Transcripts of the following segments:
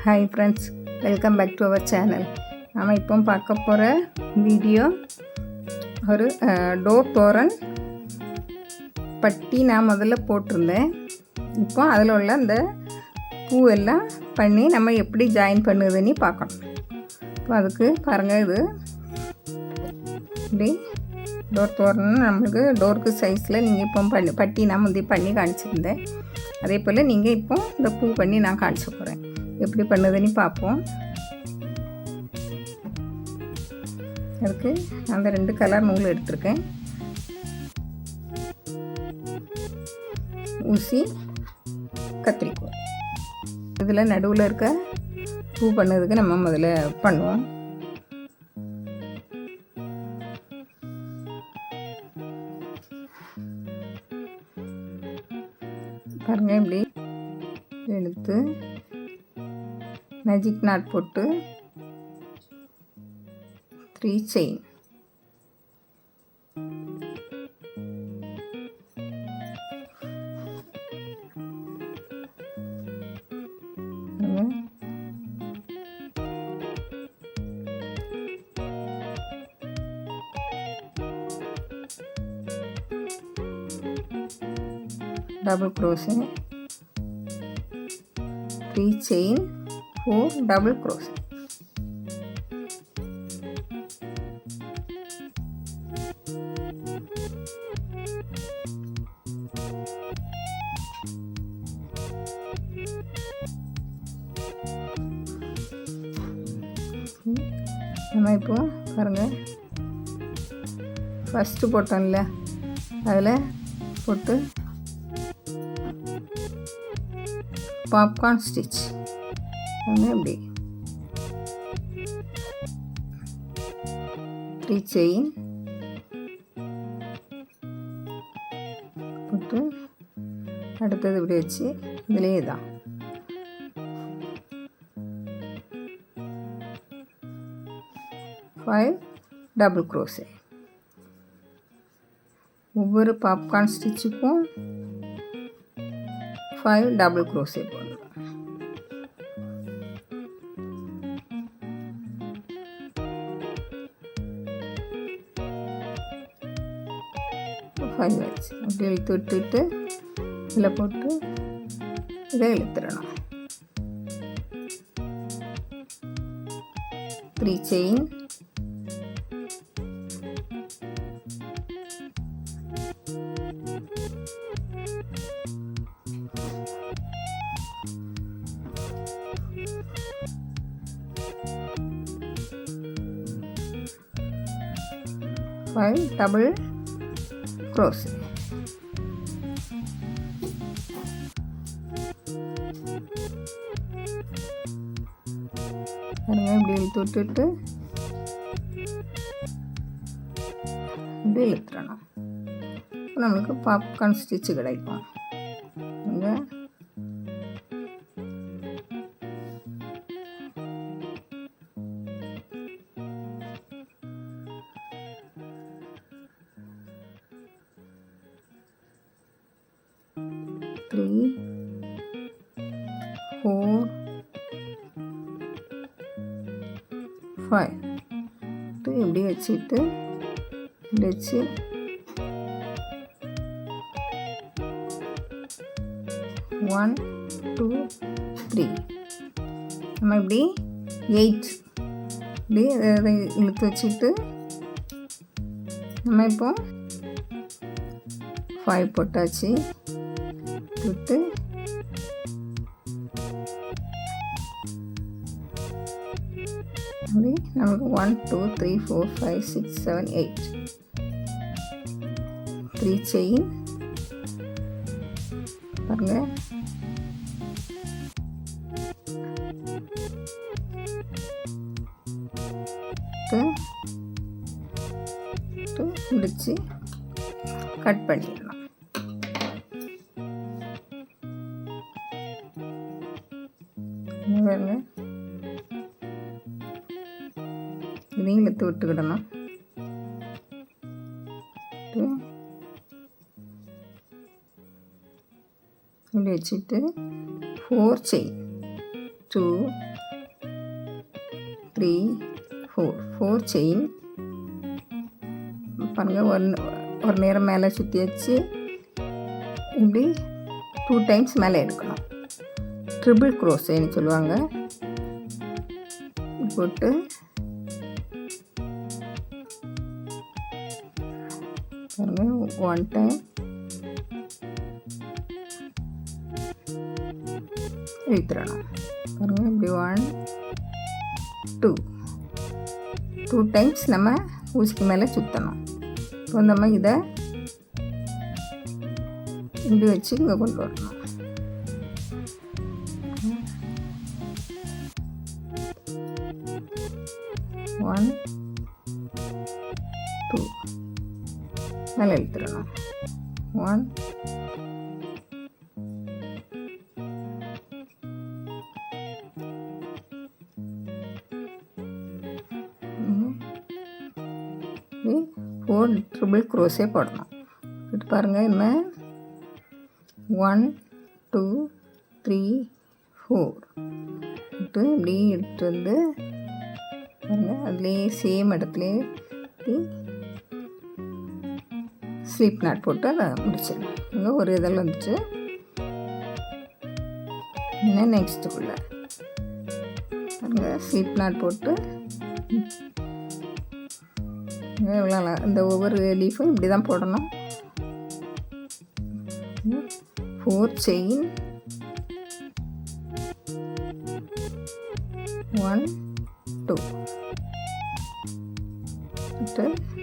Hi friends, welcome back to our channel. நாம் இப்போ பார்க்க போகிற வீடியோ ஒரு டோர் தோரன் பட்டி நான் முதல்ல போட்டிருந்தேன். இப்போ அதில் உள்ள அந்த பூவெல்லாம் பண்ணி நம்ம எப்படி ஜாயின் பண்ணுதுன்னு பார்க்கணும். இப்போ அதுக்கு பாருங்கள், இது இப்படி டோர் தோரன் நம்மளுக்கு டோருக்கு சைஸில் நீங்கள் இப்போ பட்டி நான் முந்தி பண்ணி காணிச்சிருந்தேன். அதே போல் நீங்கள் இப்போ இந்த பூ பண்ணி நான் காணிச்ச போகிறேன். எப்படி பண்ணுதுன்னு பார்ப்போம். அதுக்கு அந்த 2 கலர் நூல் எடுத்திருக்கேன். ஊசி, கத்திரிக்கோல். இதில் நடுவில் இருக்க பூ பண்ணதுக்கு நம்ம முதல்ல பண்ணுவோம். பாருங்கள், இப்படி எடுத்து மேஜிக் நாட் போட்டு 3 chain. double crochet, 3 chain, 4 double crochet. நம்ம இப்போ பாருங்கள், ஃபஸ்ட்டு போட்டோம்ல அதில் போட்டு பாப்கார்ன் ஸ்டிச் இப்படி 3 செயின் போட்டு அடுத்தது இப்படி வச்சு இதிலே தான் டபுள் க்ரோஷே. ஒவ்வொரு பாப்கார்ன் ஸ்டிச்சுக்கும் 5 டபுள் க்ரோஷே போடணும். வச்சு அப்படி இழுத்து விட்டுட்டு இதில் போட்டு இதை இழுத்துடணும். 3 செயின், டபுள் crochet. இப்படி இழுத்து விட்டுட்டு இப்படி இழுத்துடணும். நம்மளுக்கு பாப்கார்ன் ஸ்டிச்சு கிடைக்கும். இங்கே three, 4, 5 இப்படி வச்சுட்டு இப்படி வச்சு ஒன் 2 3 நம்ம இப்படி 8 இப்படி அதை இழுத்து வச்சுட்டு நம்ம இப்போ 5 போட்டாச்சு. விட்டு அப்படி நமக்கு 1 2 3 4 5 6 7 8 3 செயின். பாருங்க, முடிச்சு கட் பண்ணிடலாம். இதையும் இழுத்து விட்டுக்கிடணும். இப்படி வச்சுட்டு 4 செயின் 2 3 4 செயின் பாருங்கள். ஒரு நேரம் மேலே சுற்றி வச்சு இப்படி 2 டைம்ஸ் மேலே எடுக்கணும். ட்ரிபிள் க்ரோஷேன்னு சொல்லுவாங்க. போட்டு பாருங்கள் 1 டைம் இழுத்துடணும். பாருங்கள் இப்படி 1 2 டைம்ஸ் நம்ம ஊசிக்கு மேலே சுற்றணும். இப்போ நம்ம இதை இப்படி வச்சு இங்கே கொண்டு வரணும். 1 2 மேலே இழுத்துடணும். 1 4 ட்ரிபிள் க்ரோஷே போடணும். இது பாருங்கள். இனிமேல் 1 2 3 4 இப்படி எடுத்து வந்து பாருங்கள். அதுலேயே சேம் இடத்துலையே ஸ்லீப் நாட் போட்டு அதை முடிச்சிடலாம். இங்கே ஒரு இதில் வந்துட்டு இன்னும் நெக்ஸ்ட்டுக்குள்ளே பாருங்கள் ஸ்லீப் நாட் போட்டு இவ்வளோ இந்த ஒவ்வொரு லீஃபும் இப்படி தான் போடணும். 4 செயின் 1 2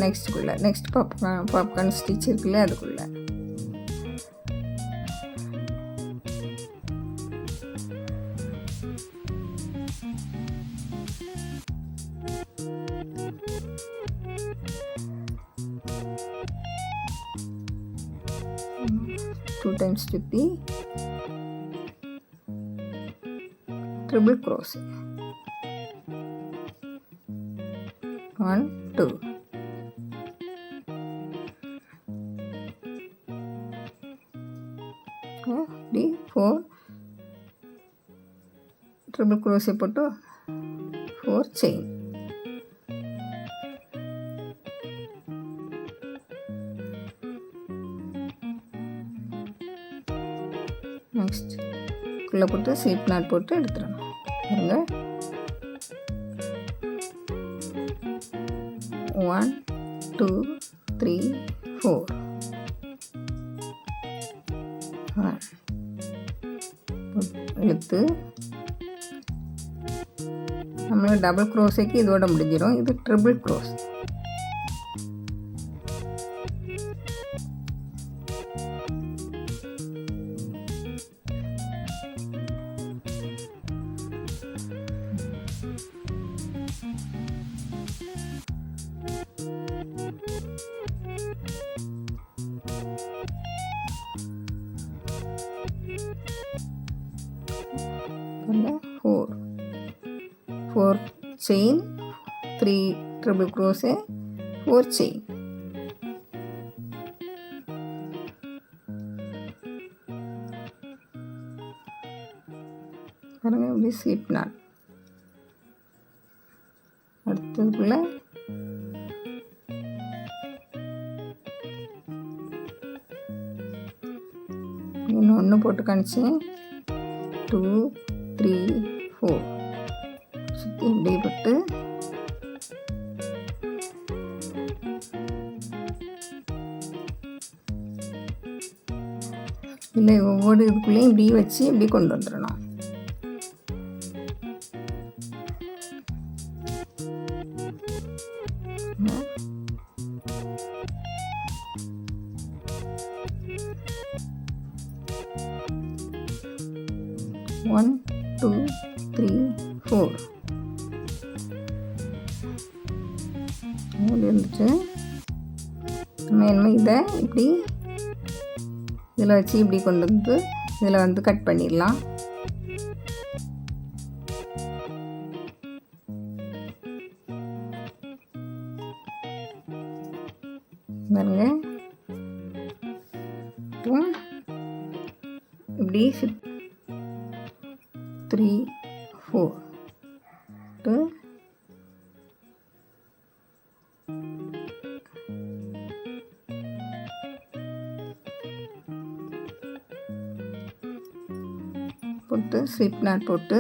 நெக்ஸ்ட்டுக்குள்ளே நெக்ஸ்ட் பாப்கார்ன் ஸ்டிச் இருக்குல்ல அதுக்குள்ளே டூ டைம்ஸ் சுற்றி ட்ரிபிள் க்ரோஷே 1 2 இப்படி 4 ட்ரிபிள் க்ரோஷே போட்டு 4 செயின் நெக்ஸ்ட் குள்ளே போட்டு ஸ்லீப் நாட் போட்டு எடுத்துடணும். பாருங்க 1 2 3 4 இழுத்து நம்மளுக்கு டபுள் க்ரோஷேக்கு இதோட முடிஞ்சிடும். இது triple crochet. Four chain 3 triple crochet 4 chain பாருங்க இப்படி ஸ்லிப் நாட் அடுத்ததுக்குள்ள இன்னொன்று போட்டு காணிச்சேன் 2 3 4 சுற்றி இப்படியே போட்டு இல்லை ஒவ்வொரு இதுக்குள்ளேயும் இப்படி வச்சு இப்படி கொண்டு வந்துடணும். One, 2, 3, 4 இருந்துச்சு. நம்ம என்ன இதை இப்படி இதில் வச்சு இப்படி கொண்டு வந்து இதில் வந்து கட் பண்ணிடலாம். பாருங்க இப்படி 3 போட்டு ஸ்லிப் நாட் போட்டு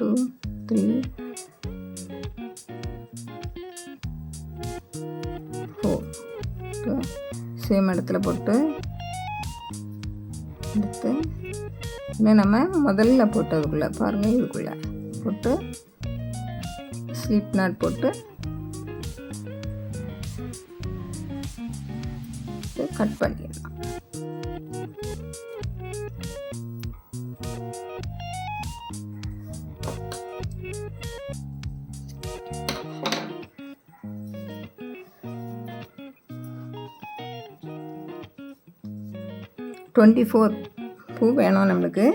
டூ 3 4 சேம் இடத்துல போட்டு எடுத்து இன்னும் நம்ம முதல்ல போட்டதுக்குள்ளே பாருங்கள், இதுக்குள்ளே போட்டு ஸ்லிப் நாட் போட்டு கட் பண்ணிடலாம். டுவெண்ட்டி 4 பூ வேணும் நம்மளுக்கு.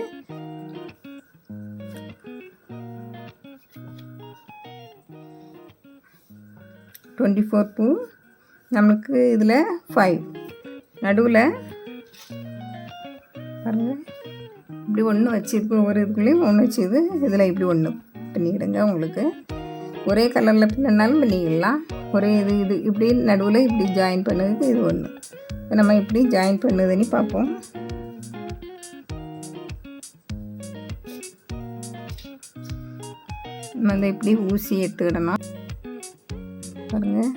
பூ நம்மளுக்கு இதில் 5 நடுவில் பாருங்கள், இப்படி ஒன்று வச்சுருக்கு. ஒவ்வொரு இதுக்குள்ளேயும் ஒன்று வச்சுது. இதில் இப்படி ஒன்று பண்ணிக்கிடுங்க. உங்களுக்கு ஒரே கலரில் பின்னாலும் பண்ணிக்கலாம். ஒரே இது இப்படி நடுவில் இப்படி ஜாயின் பண்ணதுக்கு இது ஒன்று. நம்ம இப்படி ஜாயின் பண்ணுதுன்னு பார்ப்போம். நம்ம அந்த இப்படி ஊசி எடுத்துக்கிடணும். பாருங்கள்,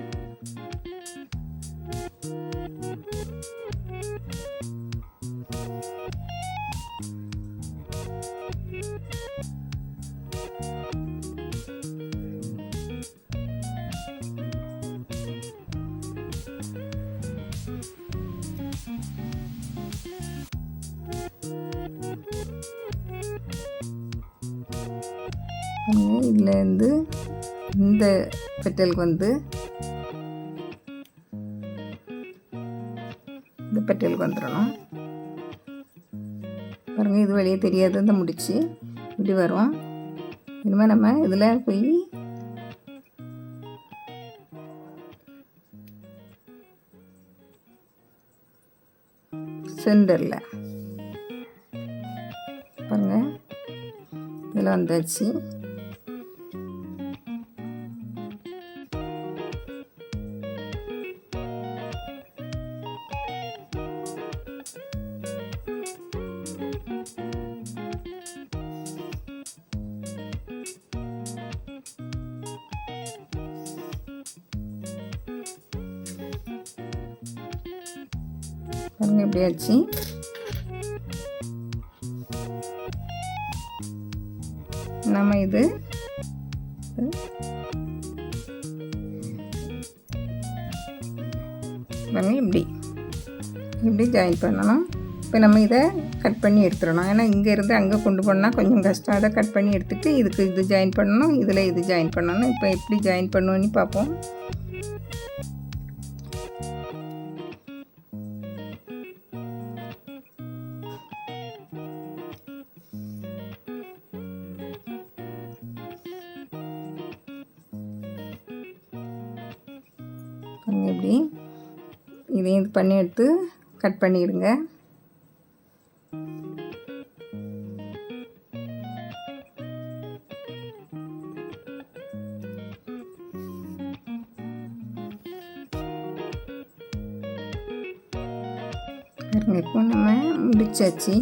இதுலேருந்து இந்த பெட்டலுக்கு வந்து இந்த பெட்டலுக்கு வந்துடணும். பாருங்கள், இது வெளியே தெரியாது. இந்த முடிச்சு இப்படி வரும். இனிமேல் நம்ம இதில் போய் சென்டரில் பாருங்கள், இதில் வந்தாச்சு. பாருங்க, எப்படியாச்சு. நம்ம இது பாருங்க, இப்படி ஜாயின் பண்ணணும். இப்போ நம்ம இதை கட் பண்ணி எடுத்துடணும். ஏன்னா இங்கேருந்து அங்கே கொண்டு போனால் கொஞ்சம் கஷ்டம். அதை கட் பண்ணி எடுத்துகிட்டு இதுக்கு இது ஜாயின் பண்ணணும், இதில் இது ஜாயின் பண்ணணும். இப்போ எப்படி ஜாயின் பண்ணுவோன்னு பார்ப்போம். இப்படி இதையும் இது பண்ணி எடுத்து கட் பண்ணிடுங்க. இப்போ நம்ம முடிச்சாச்சு.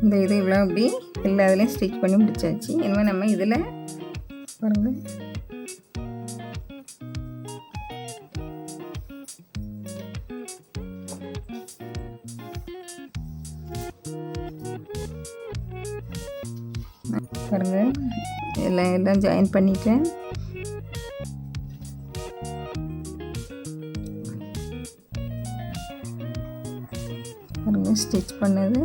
இந்த இது இவ்வளோ இப்படி எல்லா இதுலேயும் ஸ்டிச் பண்ணி முடிச்சாச்சு. இனிமேல் நம்ம இதில் பாருங்கள், பாருங்கள் எல்லாம் ஜாயின் பண்ணிட்டேன். பாருங்கள், ஸ்டிச் பண்ணது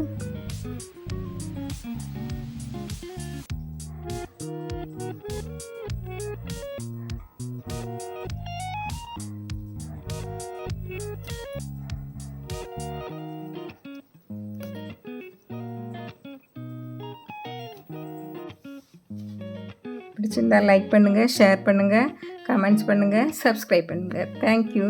பிடிச்சிருந்தா லைக் பண்ணுங்கள், ஷேர் பண்ணுங்கள், கமெண்ட்ஸ் பண்ணுங்கள், சப்ஸ்கிரைப் பண்ணுங்கள். தேங்க்யூ.